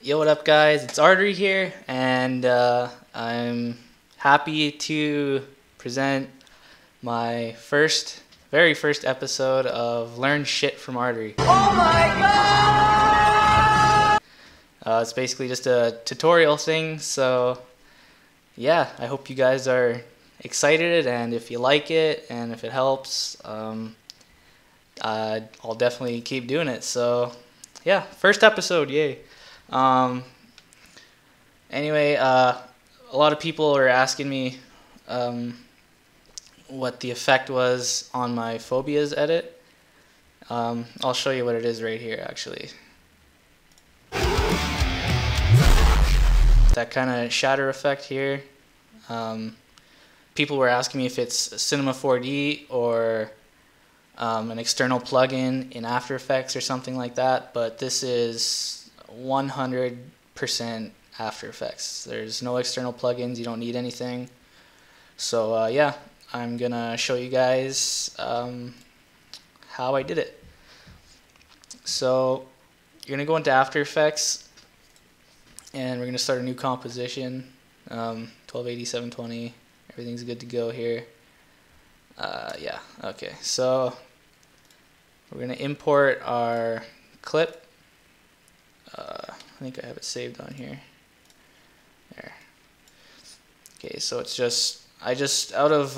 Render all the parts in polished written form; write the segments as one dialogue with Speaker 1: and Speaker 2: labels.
Speaker 1: Yo, what up, guys? It's Artery here, and I'm happy to present my very first episode of Learn Shit from Artery.
Speaker 2: Oh my god!
Speaker 1: It's basically just a tutorial thing, so yeah, I hope you guys are excited, and if you like it, and if it helps, I'll definitely keep doing it. So yeah, first episode, yay. Anyway, a lot of people are asking me what the effect was on my phobias edit. I'll show you what it is right here, actually. That kind of shatter effect here. People were asking me if it's Cinema 4D or an external plugin in After Effects or something like that, but this is 100% After Effects. There's no external plugins, you don't need anything. So yeah, I'm gonna show you guys how I did it. So you're gonna go into After Effects and we're gonna start a new composition. 1280, 720, everything's good to go here. Yeah, okay, so we're gonna import our clip. I think I have it saved on here. There. Okay, so it's just out of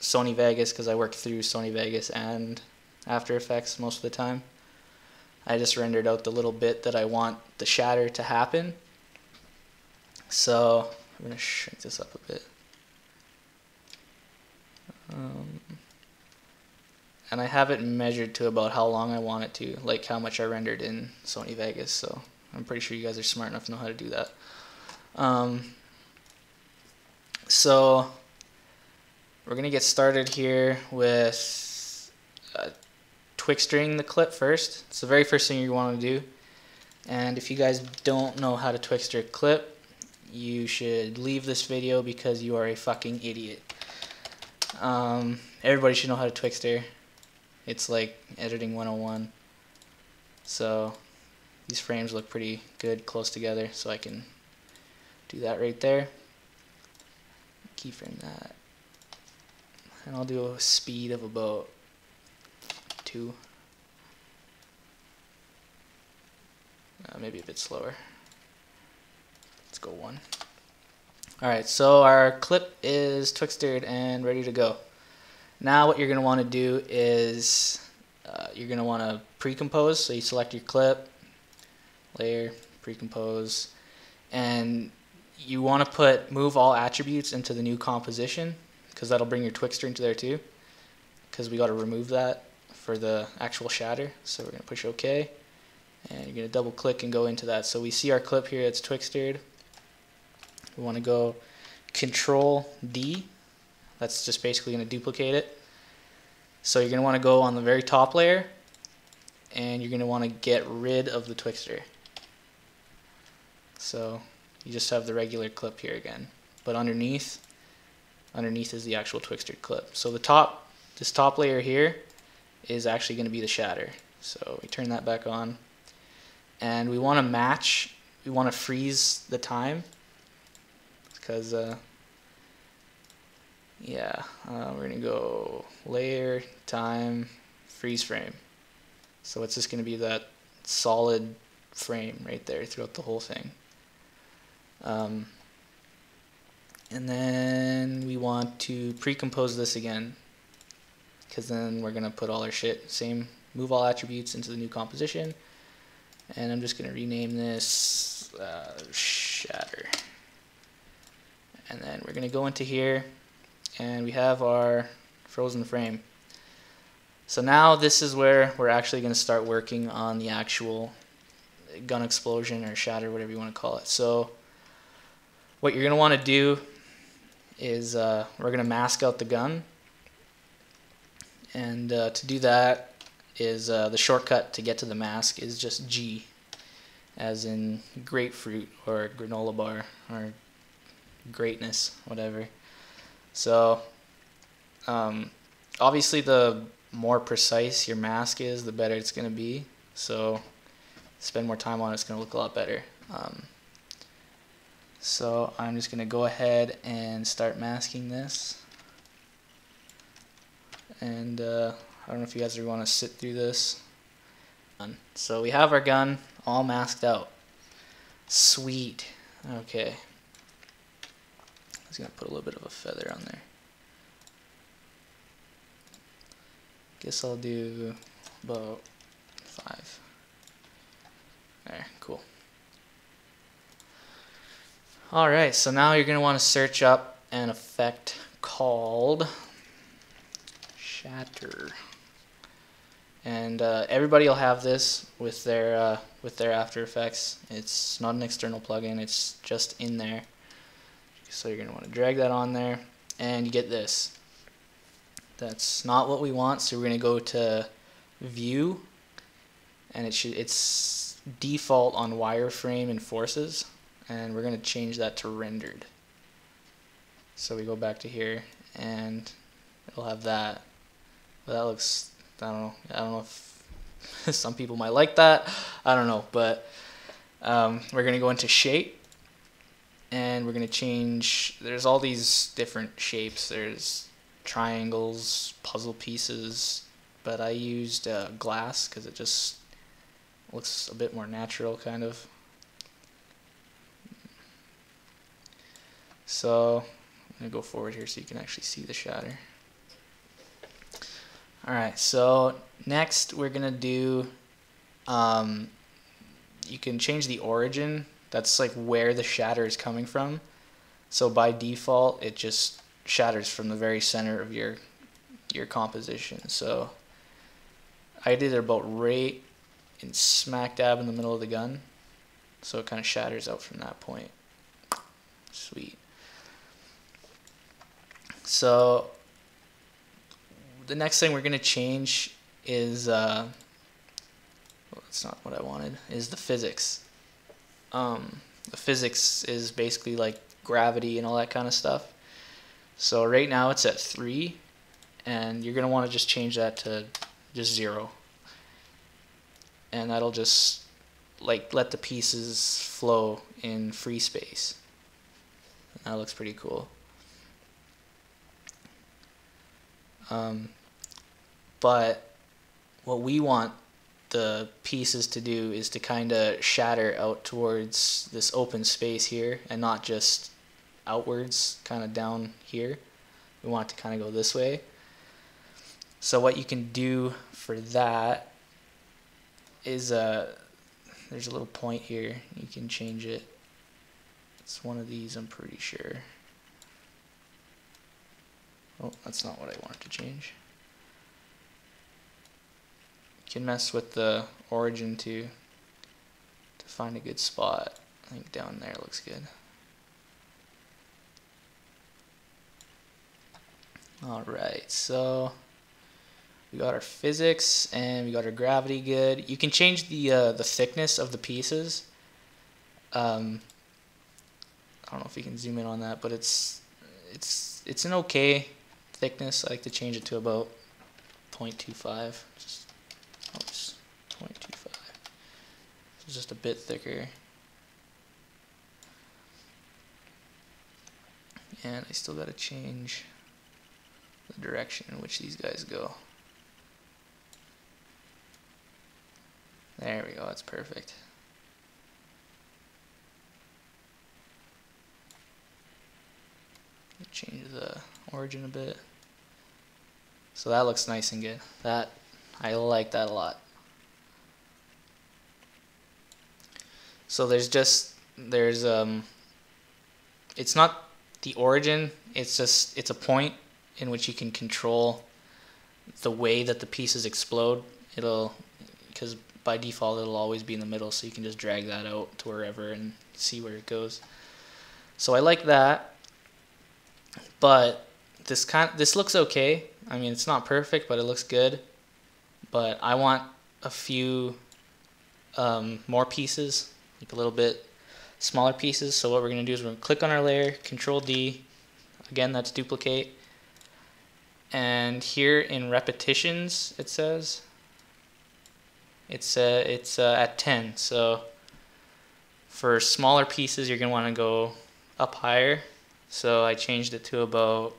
Speaker 1: Sony Vegas, because I work through Sony Vegas and After Effects most of the time. I just rendered out the little bit that I want the shatter to happen. So I'm gonna shrink this up a bit. And I have it measured to about how long I want it to, like how much I rendered in Sony Vegas, so I'm pretty sure you guys are smart enough to know how to do that. So we're going to get started here with twixtering the clip first. It's the very first thing you want to do. And if you guys don't know how to twixter a clip, you should leave this video because you are a fucking idiot. Everybody should know how to twixter. It's like editing 101. So these frames look pretty good close together, so I can do that right there. Keyframe that. And I'll do a speed of about 2. Maybe a bit slower. Let's go 1. Alright, so our clip is twixtered and ready to go. Now what you're going to want to do is you're going to want to pre-compose. So you select your clip, layer, pre-compose, and you want to move all attributes into the new composition, because that'll bring your twixter into there too, because we got to remove that for the actual shatter. So we're going to push OK, and you're going to double click and go into that. So we see our clip here, it's twixtered. We want to go Control D. That's just basically going to duplicate it. So you're going to want to go on the very top layer, and you're going to want to get rid of the twixter. So you just have the regular clip here again, but underneath is the actual twixtered clip. So this top layer here is actually going to be the shatter. So we turn that back on, and we want to match. We want to freeze the time, because yeah, we're going to go layer, time, freeze frame. So it's just going to be that solid frame right there throughout the whole thing. And then we want to pre-compose this again, because then we're going to put all our shit, move all attributes into the new composition. And I'm just going to rename this Shatter. And then we're going to go into here, and we have our frozen frame. So now this is where we're actually going to start working on the actual gun explosion or shatter, whatever you want to call it. So what you're going to want to do is we're going to mask out the gun. And to do that is the shortcut to get to the mask is just G, as in grapefruit or granola bar or greatness, whatever. So obviously the more precise your mask is, the better it's going to be. So spend more time on it, it's going to look a lot better. So I'm just going to go ahead and start masking this. And I don't know if you guys want to sit through this. So we have our gun all masked out. Sweet. Okay. I was going to put a little bit of a feather on there. Guess I'll do about 5. There, cool. Alright, so now you're going to want to search up an effect called Shatter. And everybody will have this with their After Effects. It's not an external plugin, it's just in there. So you're going to want to drag that on there, and you get this. That's not what we want, so we're going to go to View, and it's default on wireframe and forces, and we're going to change that to rendered. So we go back to here, and it'll have that. But that looks, I don't know if some people might like that. I don't know, but we're going to go into shape, and we're going to change. There's all these different shapes. There's triangles, puzzle pieces, but I used glass because it just looks a bit more natural, kind of. So I'm going to go forward here so you can actually see the shatter. Alright, so next we're going to do, you can change the origin. That's like where the shatter is coming from. So by default, it just shatters from the very center of your composition. So I did it about right in smack dab in the middle of the gun. So it kind of shatters out from that point. Sweet. So the next thing we're going to change is, well, that's not what I wanted, is the physics. The physics is basically like gravity and all that kind of stuff. So right now it's at 3, and you're going to want to just change that to just 0. And that'll just like let the pieces flow in free space. That looks pretty cool. But what we want the pieces to do is to kind of shatter out towards this open space here, and not just outwards, kind of down here. We want it to kind of go this way. So what you can do for that is there's a little point here. You can change it. It's one of these, I'm pretty sure. Oh, that's not what I wanted to change. You can mess with the origin to find a good spot. I think down there looks good. Alright, so we got our physics and we got our gravity good. You can change the thickness of the pieces. I don't know if you can zoom in on that, but it's an okay thickness. I like to change it to about 0.25. Just 0.25. It's just a bit thicker. And I still got to change the direction in which these guys go. There we go, that's perfect. Change the origin a bit. So that looks nice and good. That, I like that a lot. So there's it's not the origin, it's a point in which you can control the way that the pieces explode. Because by default it'll always be in the middle, so you can just drag that out to wherever and see where it goes. So I like that, but this looks okay. I mean, it's not perfect, but it looks good. But I want a few more pieces, like a little bit smaller pieces. So what we're going to do is we're going to click on our layer, Control D, again that's duplicate, and here in repetitions it says It's at 10. So for smaller pieces, you're gonna want to go up higher. So I changed it to about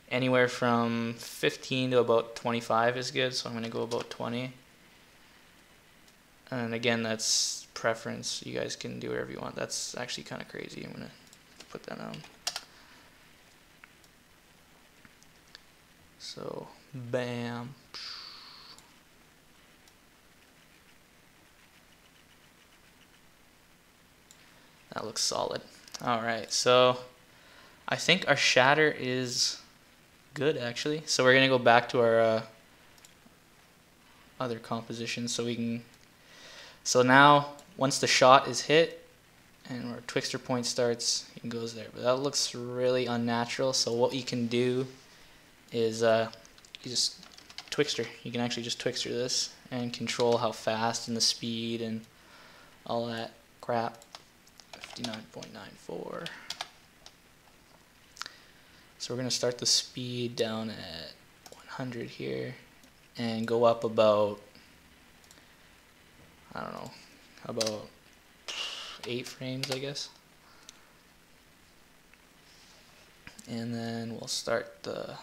Speaker 1: anywhere from 15 to about 25 is good. So I'm gonna go about 20. And again, that's preference. You guys can do whatever you want. That's actually kind of crazy. I'm gonna put that on. So, bam. That looks solid. Alright, so I think our shatter is good actually. So we're gonna go back to our other composition so we can. So now, once the shot is hit and our twixter point starts, it goes there. But that looks really unnatural. So what you can do is you just twixter. You can actually just twixter this and control how fast and the speed and all that crap. 59.94. So we're going to start the speed down at 100 here and go up about, I don't know, about 8 frames, I guess. And then we'll start the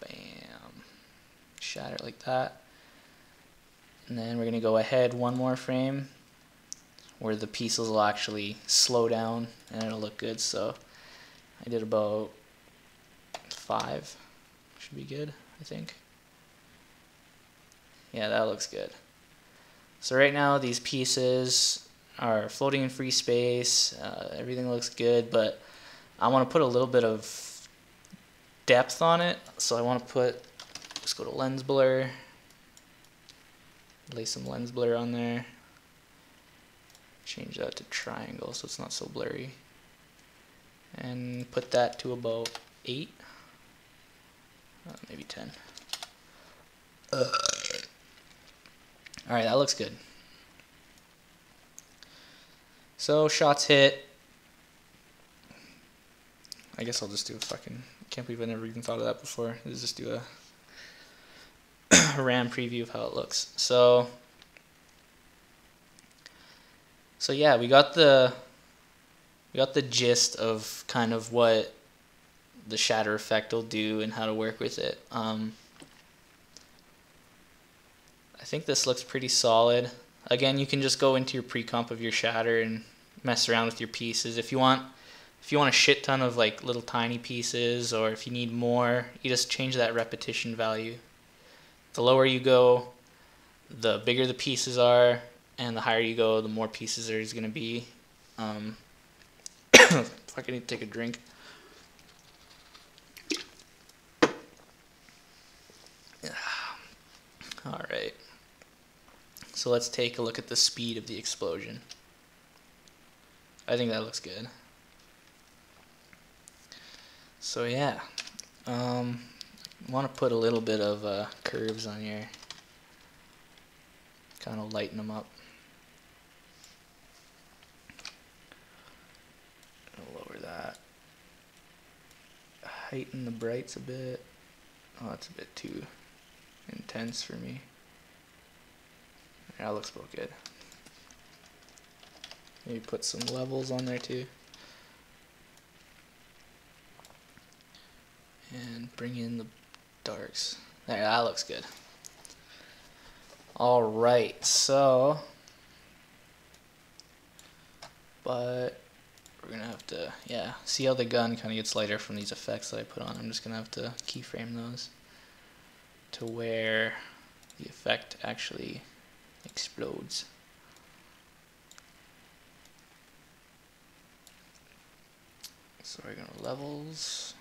Speaker 1: bam, shatter like that. And then we're going to go ahead one more frame where the pieces will actually slow down and it'll look good. So I did about 5. Should be good, I think. Yeah, that looks good. So right now these pieces are floating in free space. Everything looks good, but I want to put a little bit of depth on it. So I want to put, just go to lens blur, lay some lens blur on there. Change that to triangle so it's not so blurry. And put that to about 8. Maybe 10. Alright, that looks good. So, shots hit. I guess I'll just do a fucking... Can't believe I never even thought of that before. Let's just do a RAM preview of how it looks. So yeah, we got the gist of kind of what the shatter effect will do and how to work with it. I think this looks pretty solid. Again, you can just go into your pre-comp of your shatter and mess around with your pieces. If you want a shit ton of like little tiny pieces, or if you need more, you just change that repetition value. The lower you go, the bigger the pieces are, and the higher you go, the more pieces there's going to be. Fuck, I need to take a drink. Alright. So let's take a look at the speed of the explosion. I think that looks good. So yeah. I want to put a little bit of curves on here. Kind of lighten them up. Lower that. Heighten the brights a bit. Oh, that's a bit too intense for me. Yeah, that looks about good. Maybe put some levels on there too. And bring in the darks. There, that looks good. Alright, so... But we're going to have to, yeah, see how the gun kind of gets lighter from these effects that I put on. I'm just going to have to keyframe those to where the effect actually explodes. So we're going to levels.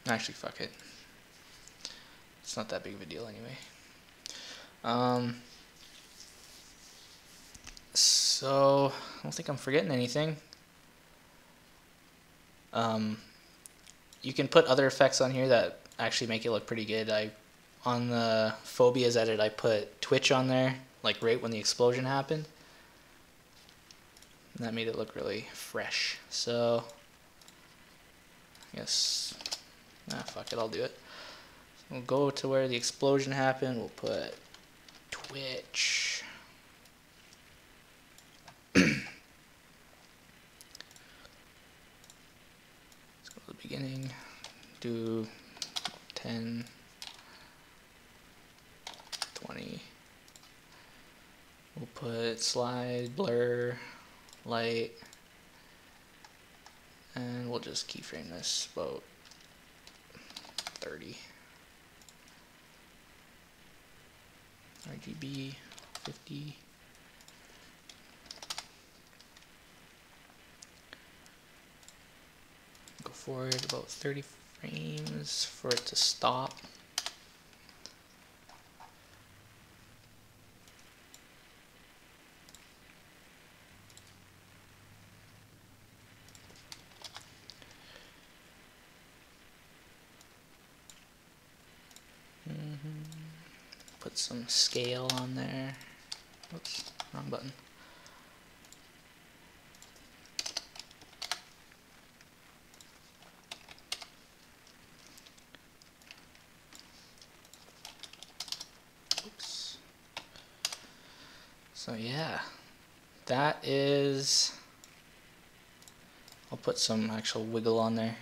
Speaker 1: Actually, fuck it. It's not that big of a deal anyway. So I don't think I'm forgetting anything. You can put other effects on here that actually make it look pretty good. On the Phobias edit, I put Twitch on there, like right when the explosion happened. And that made it look really fresh. So I guess, fuck it, I'll do it. We'll go to where the explosion happened. We'll put Twitch. Let's go to the beginning. Do 10, 20. We'll put slide, blur, light, and we'll just keyframe this about 30. RGB 50. Go forward about 30 frames for it to stop. Put some scale on there. Oops, wrong button. Oops. So yeah, that is, I'll put some actual wiggle on there.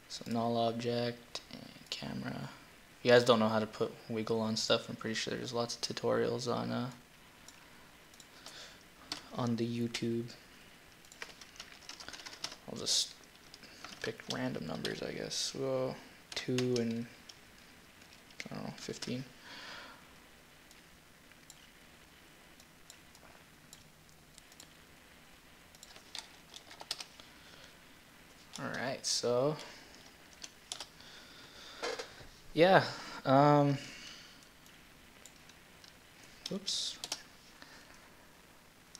Speaker 1: So null object and camera. If you guys don't know how to put wiggle on stuff, I'm pretty sure there's lots of tutorials on the YouTube. I'll just pick random numbers, I guess. Well, 2 and I don't know, 15. Alright, so yeah, oops.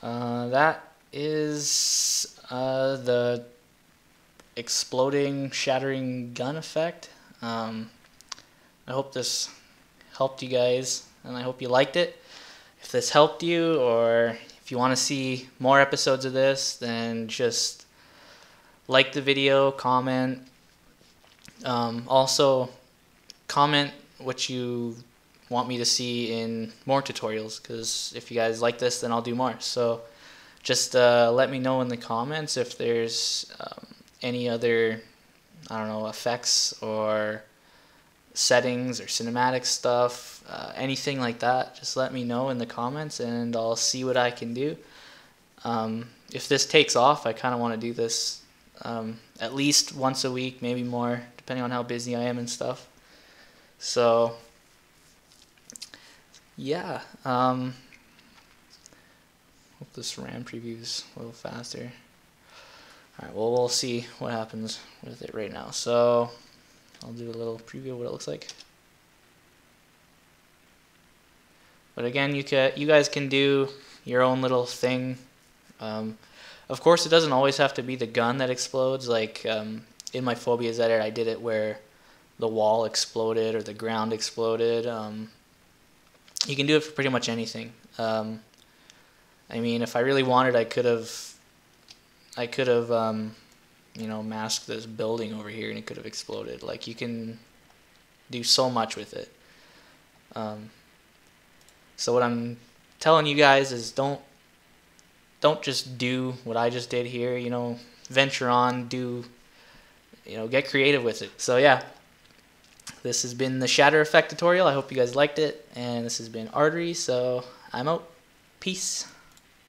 Speaker 1: That is the exploding, shattering gun effect. I hope this helped you guys, and I hope you liked it. If this helped you, or if you want to see more episodes of this, then just like the video, comment. Also, comment what you want me to see in more tutorials, because if you guys like this, then I'll do more. So just let me know in the comments if there's any other, I don't know, effects or settings or cinematic stuff, anything like that. Just let me know in the comments and I'll see what I can do. If this takes off, I kind of want to do this at least once a week, maybe more, depending on how busy I am and stuff. So yeah, hope this RAM preview is a little faster. Alright, well, we'll see what happens with it right now. So I'll do a little preview of what it looks like. But again, you guys can do your own little thing. Of course, it doesn't always have to be the gun that explodes. Like in my Phobias edit, I did it where the wall exploded or the ground exploded. You can do it for pretty much anything. I mean, if I really wanted, I could have, you know, masked this building over here and it could have exploded. Like, you can do so much with it. So what I'm telling you guys is don't just do what I just did here. You know, venture on, get creative with it. So yeah. This has been the Shatter effect tutorial. I hope you guys liked it, and this has been Artery, so I'm out. Peace.